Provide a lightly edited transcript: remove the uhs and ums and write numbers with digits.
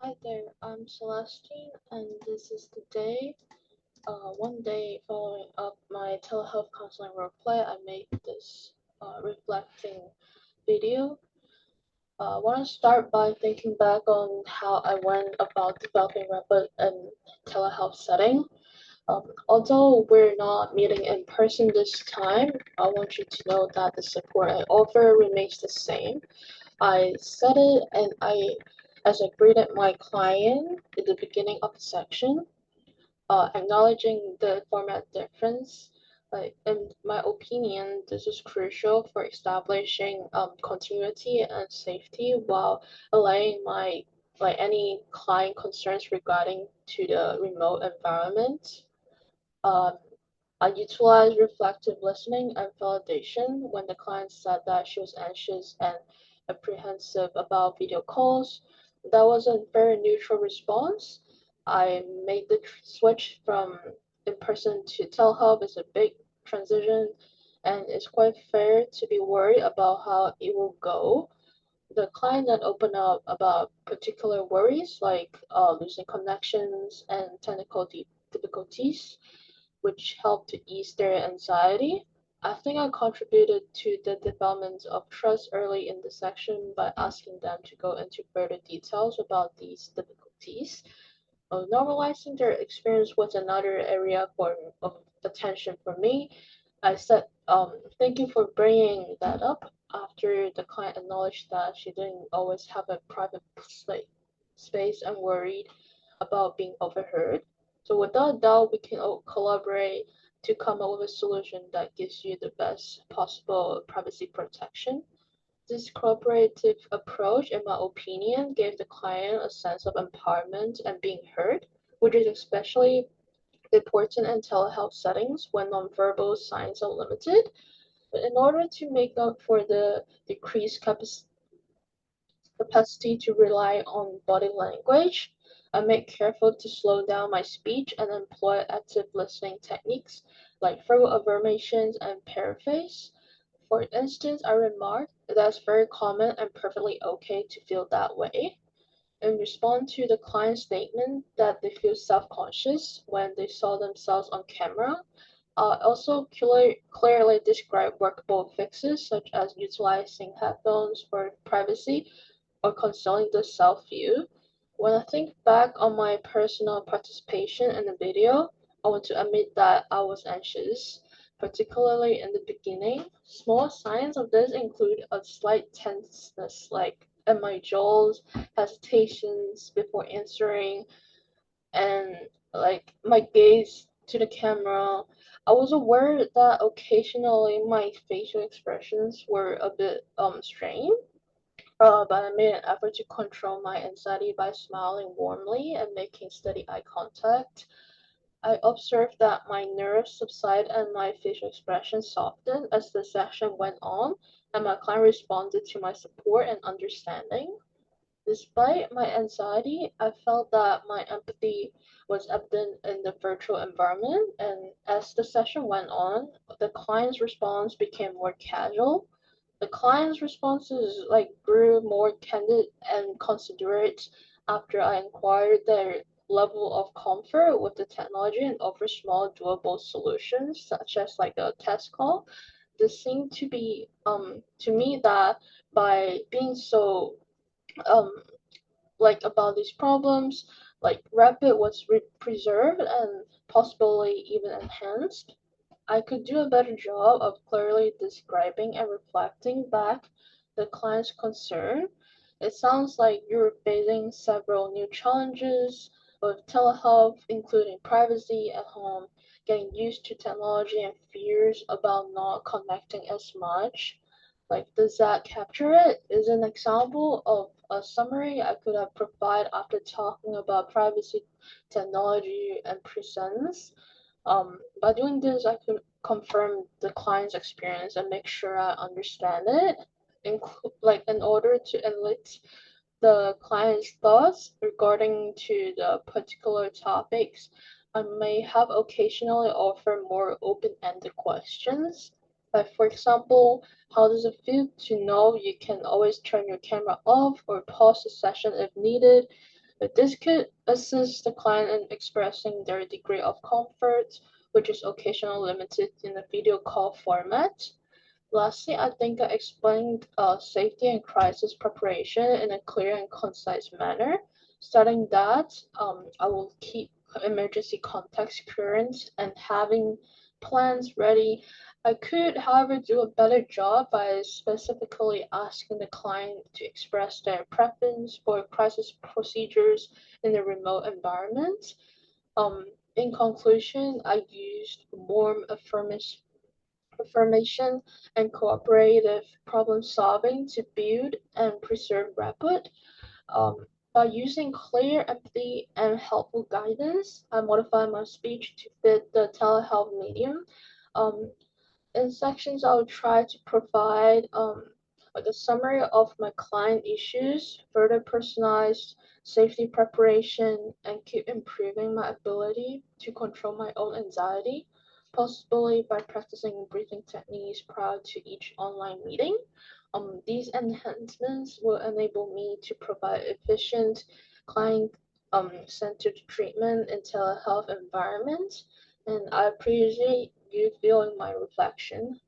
Hi there, I'm Celestine, and this is the day. One day following up my telehealth counseling roleplay, I made this reflecting video. I want to start by thinking back on how I went about developing rapport in telehealth setting. Although we're not meeting in person this time, I want you to know that the support I offer remains the same. I said it and as I greeted my client at the beginning of the section, acknowledging the format difference. In my opinion, this is crucial for establishing continuity and safety while allaying my any client concerns regarding to the remote environment. Um, I utilized reflective listening and validation when the client said that she was anxious and apprehensive about video calls. That was a very neutral response. I made the switch from in person to telehealth is a big transition, and it's quite fair to be worried about how it will go. The client then opened up about particular worries like losing connections and technical difficulties which helped to ease their anxiety. I think I contributed to the development of trust early in the section by asking them to go into further details about these difficulties. Normalizing their experience was another area of attention for me. I said, thank you for bringing that up after the client acknowledged that she didn't always have a private space and worried about being overheard. So without doubt, we can all collaborate to come up with a solution that gives you the best possible privacy protection. This cooperative approach, in my opinion, gave the client a sense of empowerment and being heard, which is especially important in telehealth settings when nonverbal signs are limited. But in order to make up for the decreased capacity to rely on body language, I make careful to slow down my speech and employ active listening techniques like verbal affirmations and paraphrase. For instance, I remarked that it's very common and perfectly okay to feel that way. In response to the client's statement that they feel self-conscious when they saw themselves on camera, also clearly describe workable fixes such as utilizing headphones for privacy or concealing the self view. When I think back on my personal participation in the video, I want to admit that I was anxious, particularly in the beginning. Small signs of this include a slight tenseness, like in my jaws, hesitations before answering, and like my gaze to the camera. I was aware that occasionally my facial expressions were a bit strained, but I made an effort to control my anxiety by smiling warmly and making steady eye contact. I observed that my nerves subsided and my facial expression softened as the session went on, and my client responded to my support and understanding. Despite my anxiety, I felt that my empathy was evident in the virtual environment, and as the session went on, the client's response became more casual. The client's responses grew more candid and considerate after I inquired their level of comfort with the technology and offered small doable solutions such as like a test call. This seemed to be to me that by being so um about these problems, like Rapid was preserved and possibly even enhanced. I could do a better job of clearly describing and reflecting back the client's concern. It sounds like you're facing several new challenges with telehealth, including privacy at home, getting used to technology, and fears about not connecting as much. Like, does that capture it? Is an example of a summary I could have provided after talking about privacy, technology, and presence. By doing this, I could confirm the client's experience and make sure I understand it, in order to elicit the client's thoughts regarding to the particular topics. I may have occasionally offer more open-ended questions. Like for example, how does it feel to know you can always turn your camera off or pause the session if needed? But this could assist the client in expressing their degree of comfort, which is occasionally limited in a video call format. Lastly, I think I explained safety and crisis preparation in a clear and concise manner. Starting that, I will keep emergency contacts current and having plans ready. I could, however, do a better job by specifically asking the client to express their preference for crisis procedures in a remote environment. Um, in conclusion, I used warm affirmation and cooperative problem solving to build and preserve rapport. Um, by using clear empathy and helpful guidance, I modify my speech to fit the telehealth medium. Um, in sections, I'll try to provide like a summary of my client issues, further personalized safety preparation, and keep improving my ability to control my own anxiety, possibly by practicing breathing techniques prior to each online meeting. These enhancements will enable me to provide efficient client centered treatment in telehealth environments, and I appreciate you viewing my reflection.